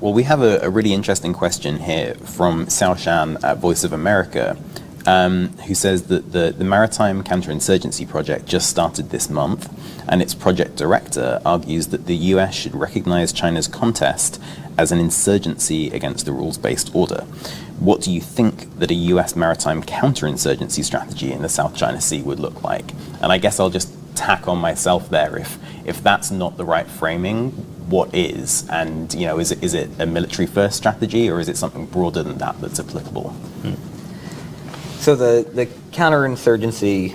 Well, we have a really interesting question here from Xiaoshan at Voice of America, who says that the maritime counterinsurgency project just started this month, and its project director argues that the US should recognize China's contest as an insurgency against the rules-based order. What do you think that a US maritime counterinsurgency strategy in the South China Sea would look like? And I guess I'll just tack on myself there. If that's not the right framing, what is? And is it a military-first strategy, or is it something broader than that that's applicable? So the counterinsurgency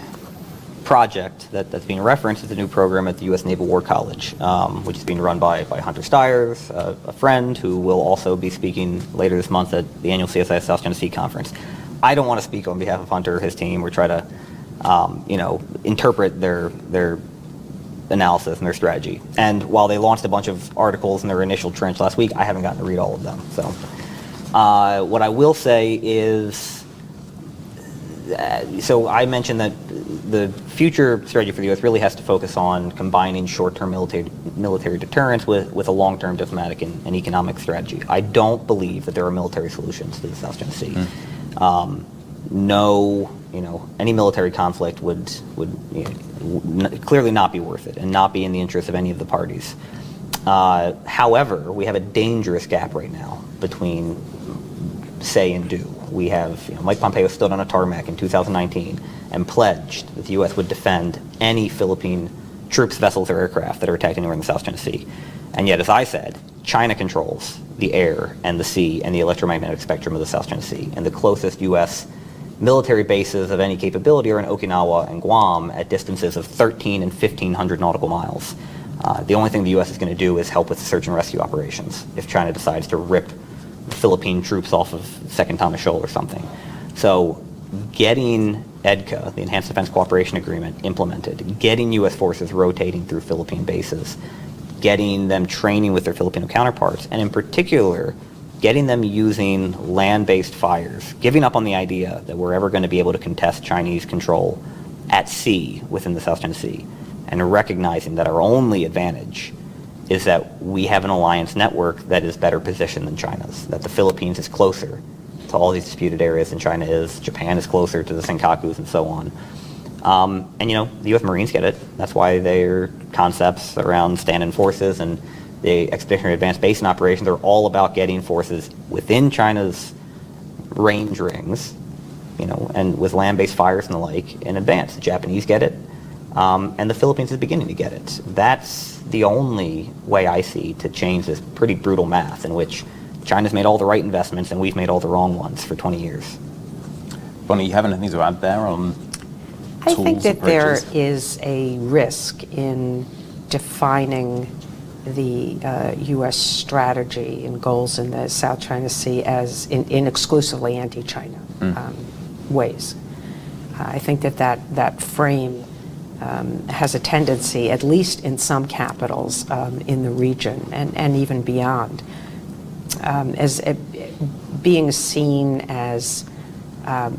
project that's being referenced is a new program at the U.S. Naval War College, which is being run by Hunter Stiers, a friend who will also be speaking later this month at the annual CSIS South China Sea Conference. I don't want to speak on behalf of Hunter or his team or try to, interpret their analysis and their strategy. And while they launched a bunch of articles in their initial trench last week, I haven't gotten to read all of them. So what I will say is, so I mentioned that the future strategy for the U.S. really has to focus on combining short-term military deterrence with a long-term diplomatic and economic strategy. I don't believe that there are military solutions to the South China Sea. Any military conflict would clearly not be worth it and not be in the interest of any of the parties. However, we have a dangerous gap right now between say and do. We have, Mike Pompeo stood on a tarmac in 2019 and pledged that the U.S. would defend any Philippine troops, vessels, or aircraft that are attacked anywhere in the South China Sea. And yet, as I said, China controls the air and the sea and the electromagnetic spectrum of the South China Sea. And the closest U.S. military bases of any capability are in Okinawa and Guam at distances of 1,300 and 1,500 nautical miles. The only thing the U.S. is going to do is help with search and rescue operations if China decides to rip Philippine troops off of Second Thomas Shoal or something. So getting EDCA, the Enhanced Defense Cooperation Agreement, implemented, getting U.S. forces rotating through Philippine bases, getting them training with their Filipino counterparts, and in particular, getting them using land-based fires, giving up on the idea that we're ever going to be able to contest Chinese control at sea within the South China Sea, and recognizing that our only advantage is that we have an alliance network that is better positioned than China's, that the Philippines is closer to all these disputed areas than China is, Japan is closer to the Senkakus and so on. The U.S. Marines get it. That's why their concepts around stand-in forces and the Expeditionary Advanced Basin operations are all about getting forces within China's range rings, and with land-based fires and the like in advance. The Japanese get it, and the Philippines is beginning to get it. That's the only way I see to change this pretty brutal math in which China's made all the right investments and we've made all the wrong ones for 20 years. Bonnie, you have anything to add there on I tools, think that approaches? there is a risk in defining the U.S. strategy and goals in the South China Sea as in exclusively anti-China ways. I think that frame has a tendency, at least in some capitals in the region and even beyond, as being seen as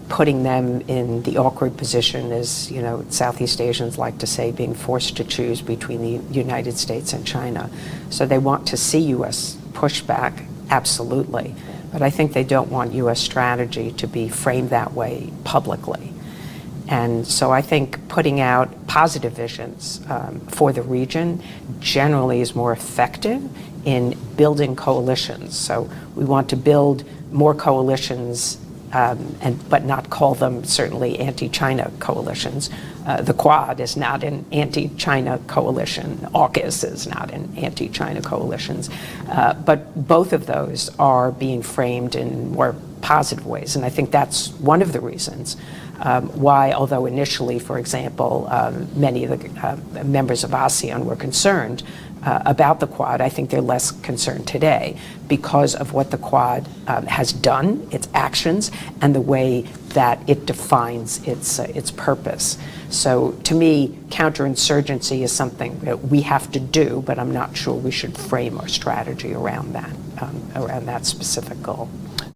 putting them in the awkward position, as Southeast Asians like to say, being forced to choose between the United States and China. So they want to see U.S. pushback, absolutely, but I think they don't want U.S. strategy to be framed that way publicly. And so I think putting out positive visions for the region generally is more effective in building coalitions. So we want to build more coalitions, but not call them certainly anti-China coalitions. The Quad is not an anti-China coalition. AUKUS is not an anti-China coalitions. But both of those are being framed in more positive ways. And I think that's one of the reasons why, although initially, for example, many of the members of ASEAN were concerned about the Quad, I think they're less concerned today because of what the Quad has done, its actions, and the way that it defines its purpose. So to me, counterinsurgency is something that we have to do, but I'm not sure we should frame our strategy around that specific goal.